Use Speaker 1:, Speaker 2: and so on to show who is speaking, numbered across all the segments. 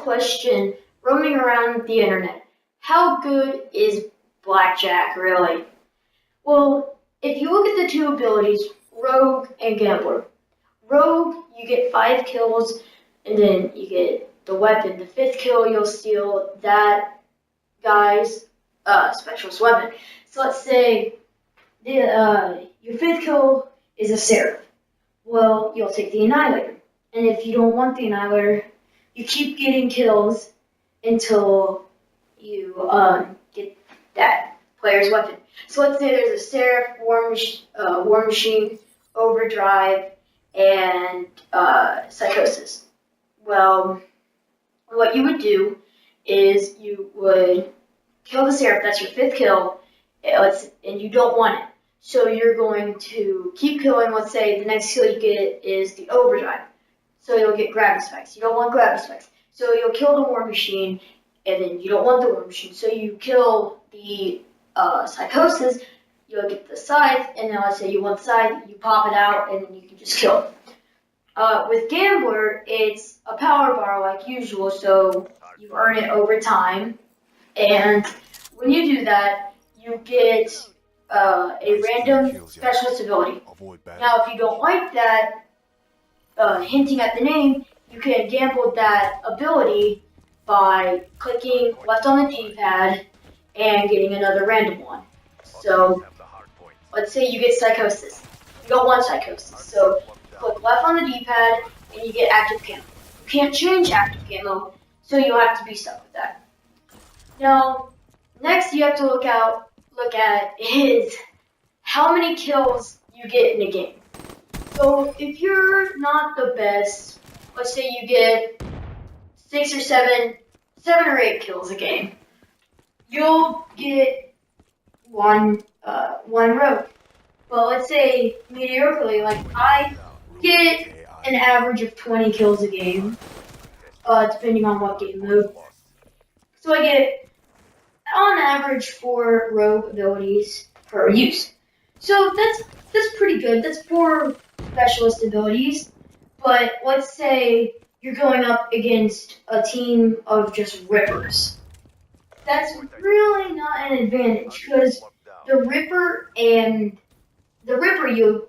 Speaker 1: question roaming around the internet. How good is Blackjack really? Well, if you look at the two abilities, Rogue and Gambler. Rogue, you get 5 kills, and then you get the weapon. The fifth kill, you'll steal that guy's specialist weapon. So let's say your fifth kill is a Seraph. Well, you'll take the Annihilator. And if you don't want the Annihilator, you keep getting kills until you get that player's weapon. So let's say there's a Seraph, War Machine, Overdrive, and Psychosis. Well, what you would do is you would kill the Seraph, that's your fifth kill, and you don't want it. So you're going to keep killing. Let's say the next kill you get is the Overdrive. So you'll get Gravity Spikes. You don't want Gravity Spikes. So you'll kill the War Machine, and then you don't want the War Machine. So you kill the Psychosis, you'll get the Scythe, and then let's say you want the Scythe, you pop it out, and then you can just kill it. With Gambler, it's a power bar like usual, so you earn it over time. And when you do that, you get a random specialist ability. Now, if you don't like that, hinting at the name, you can gamble that ability by clicking left on the D-pad and getting another random one. So, let's say you get Psychosis. You don't want Psychosis, so click left on the D-pad and you get Active Camo. You can't change Active Camo, so you'll have to be stuck with that. Now, next you have to look at is how many kills you get in a game. So if you're not the best, let's say you get 6 or 7 or 8 kills a game, you'll get one rogue. But let's say mediocrely, like I get an average of 20 kills a game, depending on what game mode. So I get on average 4 rogue abilities per use. So that's pretty good. That's 4 specialist abilities. But let's say you're going up against a team of just rippers. That's really not an advantage because the Ripper you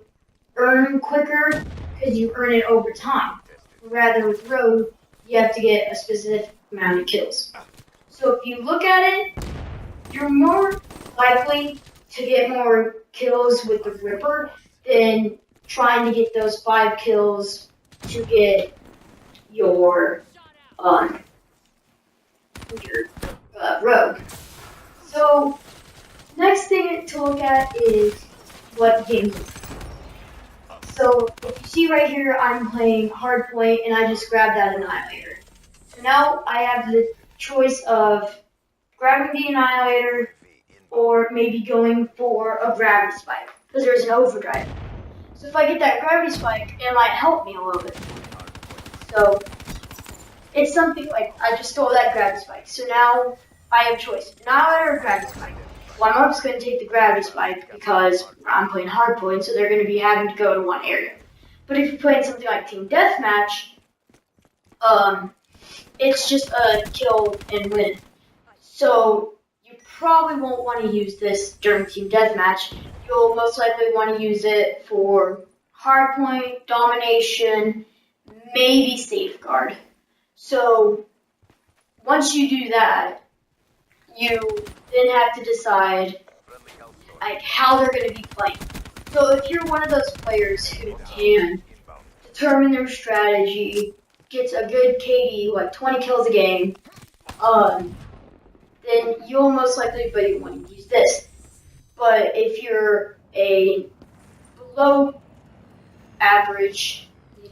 Speaker 1: earn quicker because you earn it over time. Rather with Rogue, you have to get a specific amount of kills. So if you look at it, you're more likely to get more kills with the Ripper than trying to get those 5 kills to get your Rogue. So next thing to look at is what game. So if you see right here, I'm playing Hardpoint, and I just grabbed that Annihilator. So now I have the choice of grabbing the Annihilator or maybe going for a Gravity Spike, because there's an Overdrive. So if I get that Gravity Spike, it might help me a little bit. So it's something like I just stole that Gravity Spike. So now I have a choice, Annihilator or Gravity Spike. Well, I'm just going to take the Gravity Spike because I'm playing Hardpoint, so they're going to be having to go to one area. But if you're playing something like Team Deathmatch, it's just a kill and win. So you probably won't want to use this during Team Deathmatch. You'll most likely want to use it for Hardpoint, Domination, maybe Safeguard. So once you do that, you then have to decide like how they're going to be playing. So if you're one of those players who can determine their strategy, gets a good KD, like 20 kills a game, then you'll most likely want to use this. But if you're a below average, 10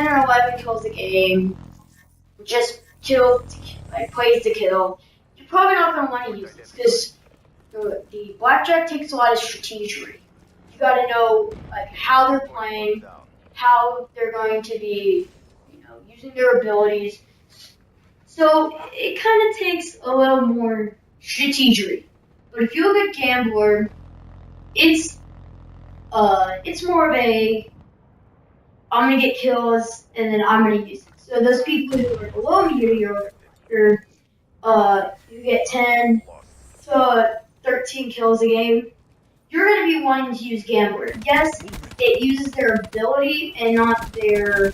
Speaker 1: or 11 kills a game, just plays to kill, you're probably not going to want to use this because the Blackjack takes a lot of strategy. You got to know how they're playing, how they're going to be, using their abilities. So it kind of takes a little more strategy. But if you look at Gambler, it's more of a I'm gonna get kills and then I'm gonna use this. So those people who are below mediocre, you get 10 to 13 kills a game. You're going to be wanting to use Gambler. Yes, it uses their ability and not their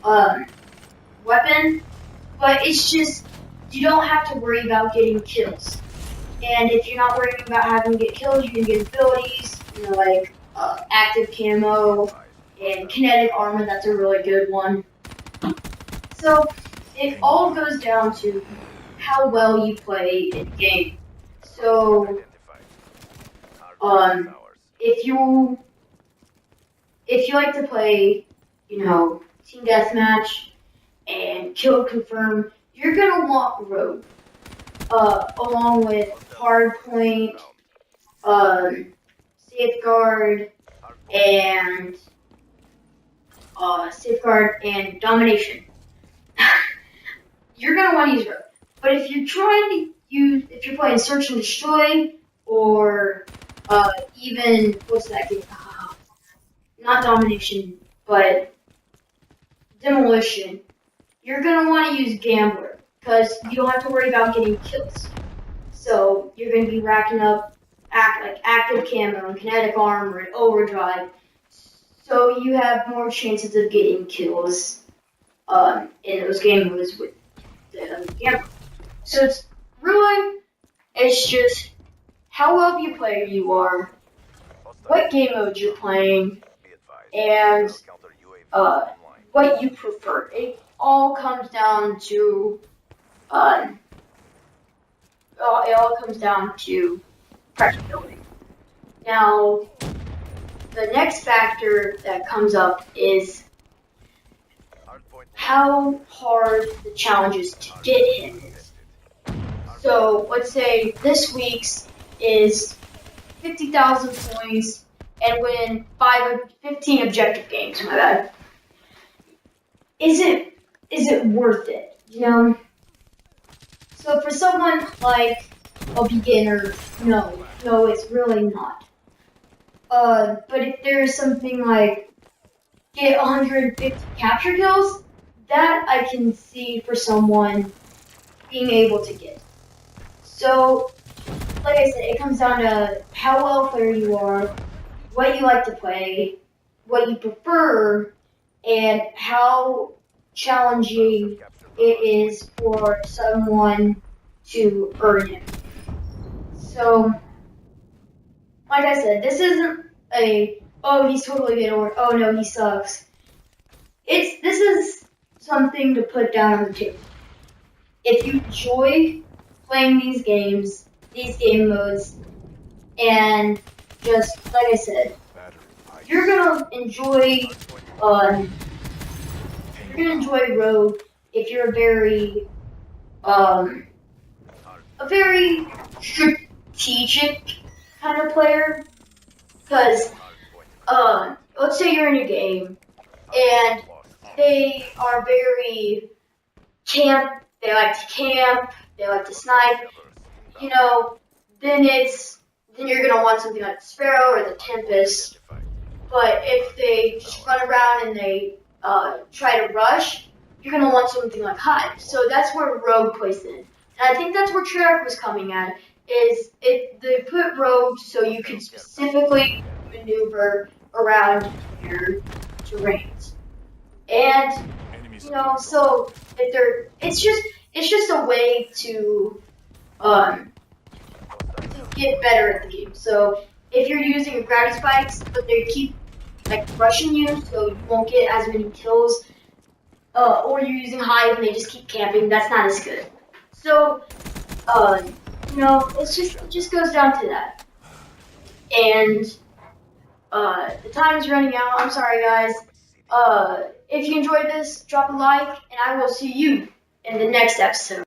Speaker 1: um, weapon, but it's just you don't have to worry about getting kills. And if you're not worrying about having to get kills, you can get abilities, like active camo and kinetic armor. That's a really good one. So it all goes down to how well you play in the game. So um, if you like to play, team deathmatch and kill confirm, you're gonna want rogue, along with hardpoint, um, safeguard, and domination. You're gonna want to use rogue. But if you're playing search and destroy, or even what's that game? Not domination, but demolition. You're gonna want to use gambler because you don't have to worry about getting kills. So you're gonna be racking up active camo and kinetic armor and overdrive. So you have more chances of getting kills in those game modes with the gambler. So it's just how well of a player you are, what game mode you're playing, and what you prefer. It all comes down to practicability. Now, the next factor that comes up is how hard the challenges to get him is. So let's say this week's is 50,000 points and win 15 objective games. My bad. Is it worth it? So for someone like a beginner, no, it's really not. But if there's something like get 150 capture kills, that I can see for someone being able to get. So, like I said, it comes down to how well a player you are, what you like to play, what you prefer, and how challenging it is for someone to earn him. So, like I said, this isn't he's totally good or oh no, he sucks. This is something to put down on the table. If you enjoy playing these games, these game modes, and just like I said, you're gonna enjoy Rogue if you're a very strategic kind of player. Because let's say you're in a game and they are very they like to camp, they like to snipe, then you're gonna want something like the Sparrow or the Tempest. But if they just run around and they try to rush, you're gonna want something like Hive. So that's where Rogue plays in. And I think that's where Treyarch was coming at, they put Rogue so you can specifically maneuver around your terrains. And so if it's just a way to get better at the game. So if you're using gravity spikes, but they keep rushing you, so you won't get as many kills, or you're using Hive and they just keep camping, that's not as good. So it just goes down to that. And the time's running out. I'm sorry, guys. If you enjoyed this, drop a like, and I will see you in the next episode.